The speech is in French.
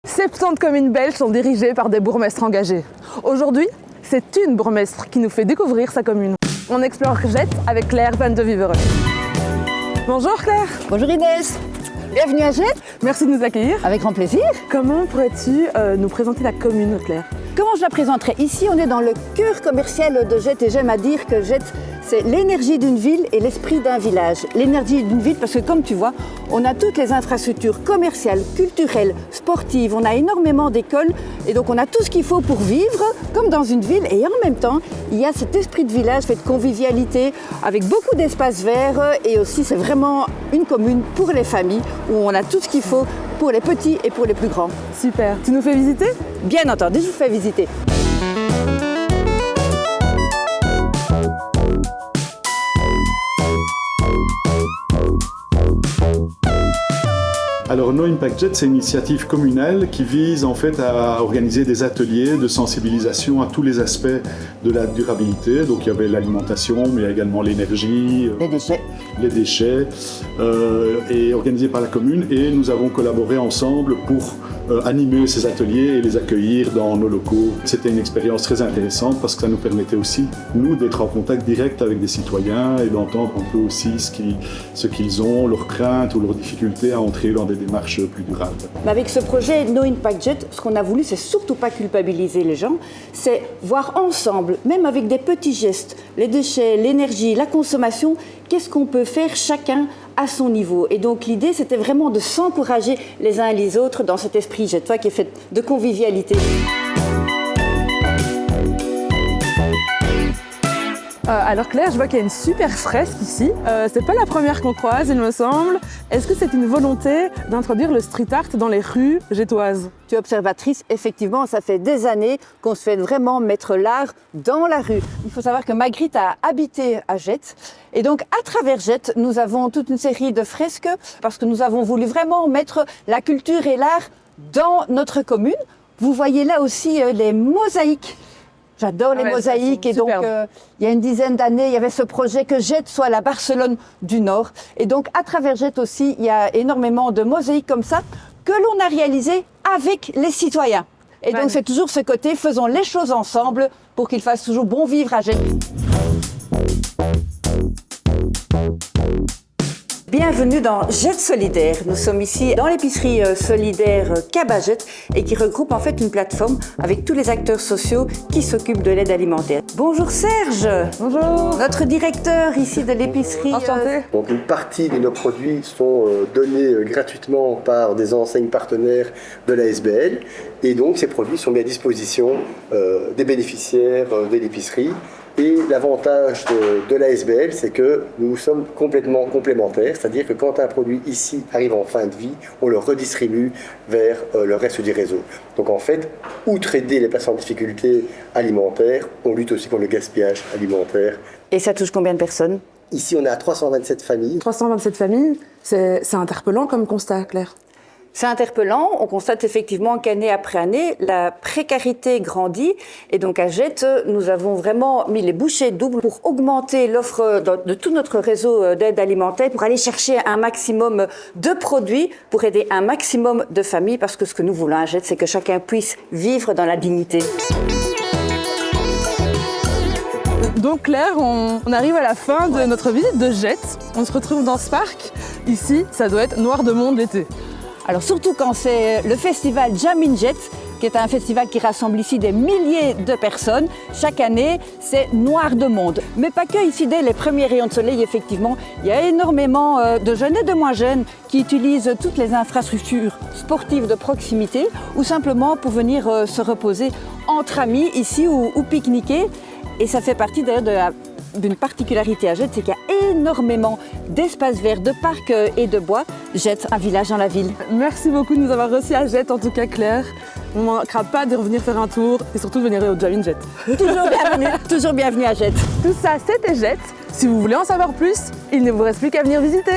70 communes belges sont dirigées par des bourgmestres engagés. Aujourd'hui, c'est une bourgmestre qui nous fait découvrir sa commune. On explore Gette avec Claire Van de Viveren. Bonjour Claire. Bonjour Inès. Bienvenue à Gette. Merci de nous accueillir. Avec grand plaisir. Comment pourrais-tu nous présenter la commune, Claire? Comment je la présenterai? Ici, on est dans le cœur commercial de Gette et j'aime à dire que Gette, c'est l'énergie d'une ville et l'esprit d'un village. L'énergie d'une ville parce que, comme tu vois, on a toutes les infrastructures commerciales, culturelles, sportives, on a énormément d'écoles et donc on a tout ce qu'il faut pour vivre comme dans une ville et en même temps, il y a cet esprit de village fait de convivialité avec beaucoup d'espaces verts et aussi c'est vraiment une commune pour les familles où on a tout ce qu'il faut pour les petits et pour les plus grands. Super. Tu nous fais visiter? Bien entendu, je vous fais visiter. Alors No Impact Gette, c'est une initiative communale qui vise en fait à organiser des ateliers de sensibilisation à tous les aspects de la durabilité. Donc il y avait l'alimentation, mais il y a également l'énergie, les déchets, et organisé par la commune. Et nous avons collaboré ensemble pour animer ces ateliers et les accueillir dans nos locaux. C'était une expérience très intéressante parce que ça nous permettait aussi, nous, d'être en contact direct avec des citoyens et d'entendre un peu aussi ce qu'ils ont, leurs craintes ou leurs difficultés à entrer dans des démarches plus durables. Mais avec ce projet No Impact Gette, ce qu'on a voulu, c'est surtout pas culpabiliser les gens, c'est voir ensemble, même avec des petits gestes, les déchets, l'énergie, la consommation, qu'est-ce qu'on peut faire chacun à son niveau. Et donc l'idée, c'était vraiment de s'encourager les uns et les autres dans cet esprit Gette qui est fait de convivialité. Alors Claire, je vois qu'il y a une super fresque ici. C'est pas la première qu'on croise, il me semble. Est-ce que c'est une volonté d'introduire le street art dans les rues gettoises? Tu es observatrice, effectivement, ça fait des années qu'on se fait vraiment mettre l'art dans la rue. Il faut savoir que Magritte a habité à Gette. Et donc, à travers Gette, nous avons toute une série de fresques parce que nous avons voulu vraiment mettre la culture et l'art dans notre commune. Vous voyez là aussi les mosaïques. J'adore les mosaïques et donc il y a une dizaine d'années, il y avait ce projet que Gette soit la Barcelone du Nord. Et donc à travers Gette aussi, il y a énormément de mosaïques comme ça que l'on a réalisées avec les citoyens. Et donc c'est toujours ce côté, faisons les choses ensemble pour qu'il fasse toujours bon vivre à Gette. Bienvenue dans Gette Solidaire. Nous sommes ici dans l'épicerie solidaire Cabas Gette et qui regroupe en fait une plateforme avec tous les acteurs sociaux qui s'occupent de l'aide alimentaire. Bonjour Serge. Bonjour. Notre directeur ici de l'épicerie. Enchanté. Donc une partie de nos produits sont donnés gratuitement par des enseignes partenaires de la SBL et donc ces produits sont mis à disposition des bénéficiaires de l'épicerie. Et l'avantage de la SBL, c'est que nous sommes complètement complémentaires, c'est-à-dire que quand un produit ici arrive en fin de vie, on le redistribue vers le reste du réseau. Donc en fait, outre aider les personnes en difficulté alimentaire, on lutte aussi contre le gaspillage alimentaire. Et ça touche combien de personnes? Ici, on est à 327 familles. 327 familles, c'est interpellant comme constat, Claire. C'est interpellant, on constate effectivement qu'année après année, la précarité grandit et donc à Gette, nous avons vraiment mis les bouchées doubles pour augmenter l'offre de tout notre réseau d'aide alimentaire, pour aller chercher un maximum de produits, pour aider un maximum de familles, parce que ce que nous voulons à Gette, c'est que chacun puisse vivre dans la dignité. Donc Claire, on arrive à la fin de notre visite de Gette. On se retrouve dans ce parc. Ici, ça doit être noir de monde l'été. Alors surtout quand c'est le festival Jam in Gette, qui est un festival qui rassemble ici des milliers de personnes. Chaque année, c'est noir de monde. Mais pas que ici, dès les premiers rayons de soleil, effectivement, il y a énormément de jeunes et de moins jeunes qui utilisent toutes les infrastructures sportives de proximité ou simplement pour venir se reposer entre amis ici ou pique-niquer. Et ça fait partie d'ailleurs d'une particularité à Gette, c'est qu'il y a énormément d'espaces verts, de parcs et de bois. Gette, un village dans la ville. Merci beaucoup de nous avoir reçus à Gette, en tout cas Claire. On ne manquera pas de revenir faire un tour et surtout de venir au Jam in Gette. Toujours bienvenue à Gette. Tout ça, c'était Gette. Si vous voulez en savoir plus, il ne vous reste plus qu'à venir visiter.